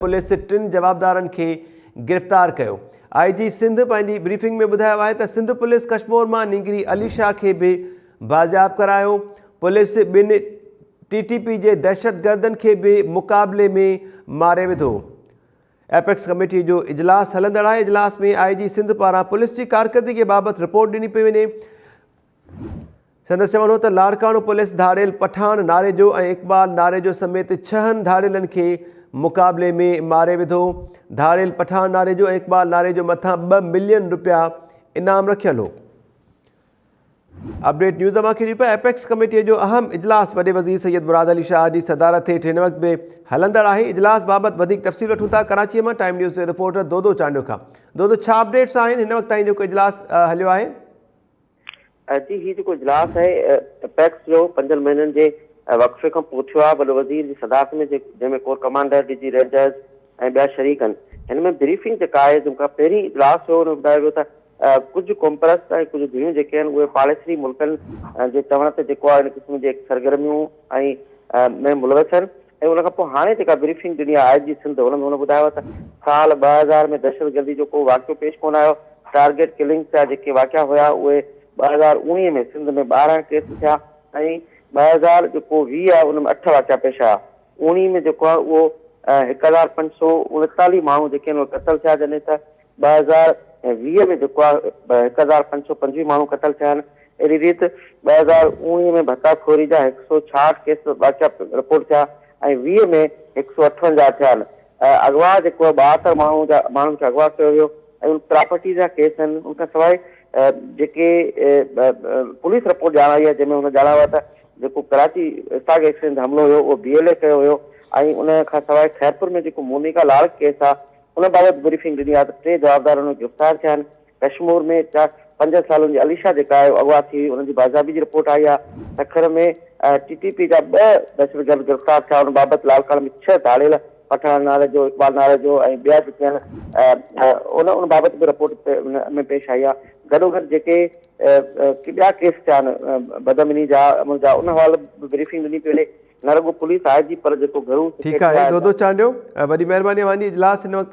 Police 3 जवाबदारनि खे गिरफ़्तार कयो। IG सिंध पंहिंजी ब्रीफिंग में ॿुधायो आहे त सिंध पुलिस कश्मीर मां निंगरी अली शाह खे बि बाज़ियाब करायो। पुलिस 2 TTP जे दहशतगर्दनि खे बि मुक़ाबले में मारे विधो। एपेक्स कमेटी जो इजलास हलंदड़ आहे। इजलास में IG सिंध पारां पुलिस जी कारकर्दगी बाबति रिपोर्ट ॾिनी पई वञे। संदसि चवणो त लाड़काणो पुलिस धाड़ियल पठान नारे जो ऐं इक़बाल नारे जो समेत 6 धाड़ियलनि खे मुक़ाबले में मारे विधो। धाड़ियल पठान नारे जो ऐं इक़बाल नारे जो मथां 2 मिलियन रुपया इनाम रखियल हो। अपडेट न्यूज़ तव्हांखे ॾिनी पिया। एपेक्स कमेटीअ जो अहम इजलास वॾे वज़ीर सैयद मुराद अली शाह जी सदारत हेठि हिन वक़्तु बि हलंदड़ आहे। इजलास बाबति वधीक तफ़सील वठूं था कराचीअ मां टाइम न्यूज़ जे रिपोर्टर दोदो चांडियो खां। दोदो, छा अपडेट्स आहिनि हिन वक़्तु ताईं जेको इजलास हलियो आहे? जी, ही जेको इजलास आहे एपेक्स जो 5 महीननि जे वक़्फ़े खां पोइ थियो आहे। वॾे वज़ीर जी सदारत में जंहिंमें कोर कमांडर DG रेंजर्स ऐं ॿिया शरीक आहिनि। हिन में ब्रीफिंग जेका आहे जेका पहिरीं इजलास हो हुन ॿुधायो वियो त कुझु कॉम्प्रेस ऐं कुझु धुयूं जेके आहिनि उहे पाड़ेसरी मुल्कनि जे चवण ते जेको आहे हिन क़िस्म जे सरगर्मियूं ऐं में मुलविस आहिनि। ऐं उन खां पोइ हाणे जेका ब्रीफिंग ॾिनी आहे IG सिंध हुन ॿुधायो त साल 2000 में दहशतगर्दी जो को वाक़ियो पेश कोन आयो। टारगेट किलिंग जा जेके वाक़िया हुआ उहे 2019 में सिंध में 12 केस थिया ऐं 2020 आहे उन में 8 वाक़िया पेश आया। 19 में जेको आहे उहो 1539 माण्हू जेके आहिनि उहे क़तल थिया, जॾहिं त 2020 में जेको आहे 1525 माण्हू क़तल थिया आहिनि। अहिड़ी रीति 2019 में भत्ताखोरी जा 166 केस वाक़िया रिपोर्ट थिया ऐं 20 में 158 थिया आहिनि। अगवा जेको आहे 72 माण्हुनि खे अगवा कयो वियो ऐं प्रॉपर्टी जा केस आहिनि। उनखां सवाइ जेके पुलिस रिपोर्ट ॼाणाई आहे जंहिंमें हुन ॼाणायो आहे त जेको कराची स्टॉक एक्सचेंज हमलो हुयो उहो BLA कयो हुयो ऐं उन खां सवाइ खैरपुर में जेको मोनिका लाल केस आहे उन बाबति ब्रीफिंग ॾिनी आहे त 3 जवाबदार हुन गिरफ़्तार थिया आहिनि। कश्मीर में 5 सालनि जी अलीशा जेका आहे अगवा थी हुनजी बाज़ाबी जी रिपोर्ट आई आहे। सखर में TTP जा 2 दहशतगर्द गिरफ़्तार थिया। उन बाबति लालकाण में 6 धाड़ियल पठान नाले जो, इक़बाल नाले जो ऐं ॿिया जेके आहिनि उन बाबति बि रिपोर्ट में पेश आई आहे। गॾोगॾु जेके ॿिया केस थिया आहिनि बदअमनी जा, अमल जा, उन हवाले ब्रीफिंग ॾिनी पई वञे। न रुॻो पुलिस IG पर जेको घरू ठीकु आहे दोदो चांडियो, वॾी महिरबानी। इजलास हिन वक़्तु